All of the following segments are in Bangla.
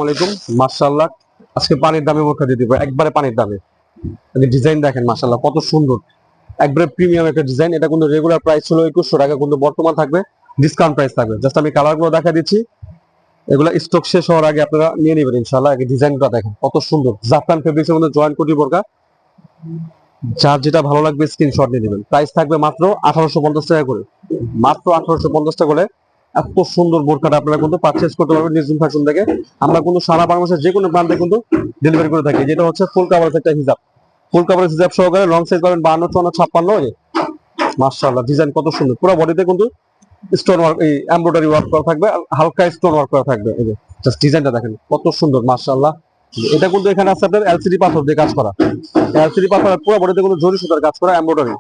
আলাইকুম মাশাআল্লাহ আজকে পানির দামে মুখা দিয়ে দিব একবারে পানির দামে ডিজাইন দেখেন মাশাআল্লাহ কত সুন্দর একবারে প্রিমিয়াম একটা ডিজাইন এটা কিন্তু রেগুলার প্রাইস ছিল 2100 টাকা কিন্তু বর্তমান থাকবে ডিসকাউন্ট প্রাইস থাকবে জাস্ট আমি কালারগুলো দেখা দিচ্ছি এগুলা স্টক শেষ হওয়ার আগে আপনারা নিয়ে নেবেন ইনশাআল্লাহ আগে ডিজাইনটা দেখেন কত সুন্দর জাফরান ফেব্রিক্সের মধ্যে জয়েন্ট কোটি বোরকা যার যেটা ভালো লাগবে স্ক্রিনশট নিয়ে নেবেন প্রাইস থাকবে মাত্র 1850 টাকা করে মাত্র 1850 টাকা করে এত সুন্দর বোরকাটা আপনারা কিন্তু পারচেজ করতে পারবেন নিজুম ফ্যাশন থেকে আমরা কিন্তু সারা বাংলাদেশের যে কোনো প্রান্তে কিন্তু ডেলিভারি করে থাকি যেটা হচ্ছে ফুল কাভারেজ একটা হিজাব ফুল কাভারেজ হিজাব সহকারে লং সাইজ পাবেন 52 54 56 মাশাআল্লাহ ডিজাইন কত সুন্দর পুরো বডিতে কিন্তু স্টোন ওয়ার্ক এই এমব্রয়ডারি ওয়ার্ক করা থাকবে হালকা স্টোন ওয়ার্ক করা থাকবে এই যে জাস্ট ডিজাইনটা দেখেন কত সুন্দর মাশাআল্লাহ এটা কিন্তু এখানে আছে আপনাদের এলসিডি পাথর দিয়ে কাজ করা এলসিডি পাথর পুরো বডিতে কিন্তু জরি সুতার কাজ করা এমব্রয়ডারি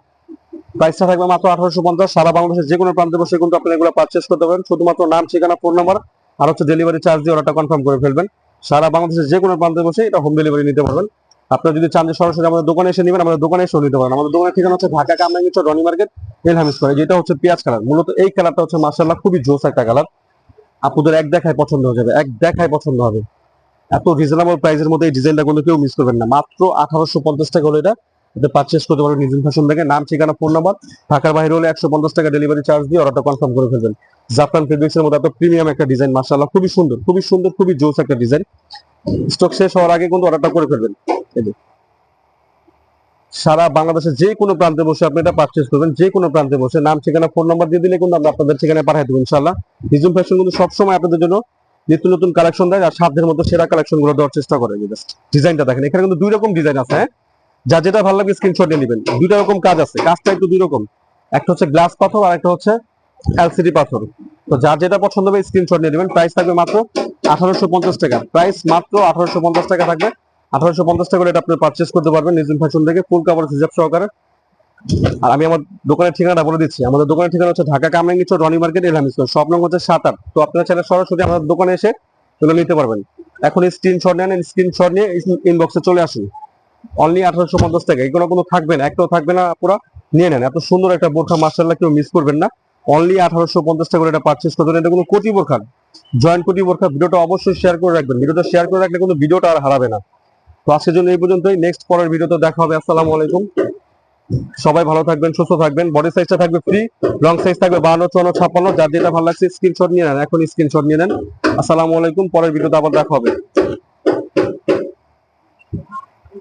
প্রাইসটা থাকবে মাত্র 1850 সারা বাংলাদেশের যে কোনো প্রান্তে বসে কিন্তু আপনি এগুলো পারচেজ করতে পারেন শুধুমাত্র নাম ঠিকানা ফোন নাম্বার আর হচ্ছে ডেলিভারি চার্জ দিয়ে অর্ডারটা কনফার্ম করে ফেলবেন সারা বাংলাদেশের যে কোনো প্রান্তে বসে এটা হোম ডেলিভারি নিতে পারবেন আপনারা যদি চান যে সরাসরি আমাদের দোকানে এসে নেবেন আমাদের দোকানে এসে নিতে পারেন আমাদের দোকানের ঠিকানা হচ্ছে ঢাকা কামরাঙ্গীর চর রনি মার্কেট এলহাম স্কয়ার যেটা হচ্ছে পেঁয়াজ কালার মূলত এই কালারটা হচ্ছে মাশাআল্লাহ খুবই জোস একটা কালার আপনাদের এক দেখায় পছন্দ হয়ে যাবে এক দেখায় পছন্দ হবে এত রিজনেবল প্রাইসের মধ্যে এই ডিজাইনটা কোনো কেউ মিস করবেন না মাত্র 1850 টাকা হলো এটা পারচেজ করতে পারবেন নিজুম ফ্যাশন থেকে নাম ঠিকানা ফোন নাম্বার ঢাকার বাইরে হলে 150 টাকা ডেলিভারি চার্জ দিয়ে অর্ডারটা কনফার্ম করে ফেলবেন জাফরান ফেব্রিক্সের মধ্যে এত প্রিমিয়াম একটা ডিজাইন মাশাআল্লাহ খুবই সুন্দর খুবই জোস একটা ডিজাইন স্টক শেষ হওয়ার আগে কিন্তু অর্ডারটা করে ফেলবেন এই যে সারা বাংলাদেশের যে কোনো প্রান্তে বসে আপনি এটা পারচেজ করবেন যে কোনো প্রান্তে বসে নাম ঠিকানা ফোন নাম্বার দিয়ে দিলে কিন্তু আমরা আপনাদের ঠিকানায় পাঠিয়ে দেবো ইনশাআল্লাহ নিজুম ফ্যাশন কিন্তু সবসময় আপনাদের জন্য নিত্য নতুন কালেকশন দেয় আর সাধ্যের মধ্যে সেরা কালেকশন গুলো দেওয়ার চেষ্টা করে জাস্ট ডিজাইনটা দেখেন এখানে কিন্তু দুই রকম ডিজাইন আছে হ্যাঁ যা যেটা ভালো লাগবে স্ক্রিনশট নিয়ে নেবেন দুইটা রকম কাজ আছে কাজটা একটু দুই রকম একটা হচ্ছে গ্লাস পাথর আর একটা হচ্ছে এলসিডি পাথর তো যার যেটা পছন্দ হবে স্ক্রিনশট নিয়ে নেবেন প্রাইস থাকবে মাত্র 1850 টাকা প্রাইস মাত্র 1850 টাকা থাকবে 1850 টাকা করে এটা আপনি পারচেজ করতে পারবেন নিজুম ফ্যাশন থেকে ফুল কাভারেজ হিজাব সহকারে আর আমি আমার দোকানের ঠিকানাটা বলে দিচ্ছি আমাদের দোকানের ঠিকানা হচ্ছে Dhaka Kamrangir Char Roni market Elham square shop number হচ্ছে 7-8 তো আপনারা চাইলে সরাসরি আমাদের দোকানে এসে তুলে নিতে পারবেন এখন স্ক্রিনশট নেন স্ক্রিনশট নিয়ে ইনবক্সে চলে আসুন অনলি 1850 টাকা এগুলো কোনো থাকবে না একটাও থাকবে না পুরো নিয়ে নেন এত সুন্দর একটা বোরখা মাশাআল্লাহ কেউ মিস করবেন না অনলি 1850 টাকা করে এটা পারচেজ করবেন এটা কোনো কোটি বোরখা জয়েন্ট কোটি বোরখা ভিডিওটা অবশ্যই শেয়ার করে রাখবেন ভিডিওটা শেয়ার করে রাখলে কিন্তু ভিডিওটা আর হারাবে না তো আজকের জন্য এই পর্যন্তই নেক্সট পরের ভিডিওতে দেখা হবে আসসালামু আলাইকুম সবাই ভালো থাকবেন সুস্থ থাকবেন বডি সাইজটা থাকবে ফ্রি লং সাইজ থাকবে 52 54 56 যার যেটা ভালো লাগছে স্ক্রিনশট নিয়ে নেন এখন স্ক্রিনশট নিয়ে নেন আসসালামু আলাইকুম পরের ভিডিওতে আবার দেখা হবে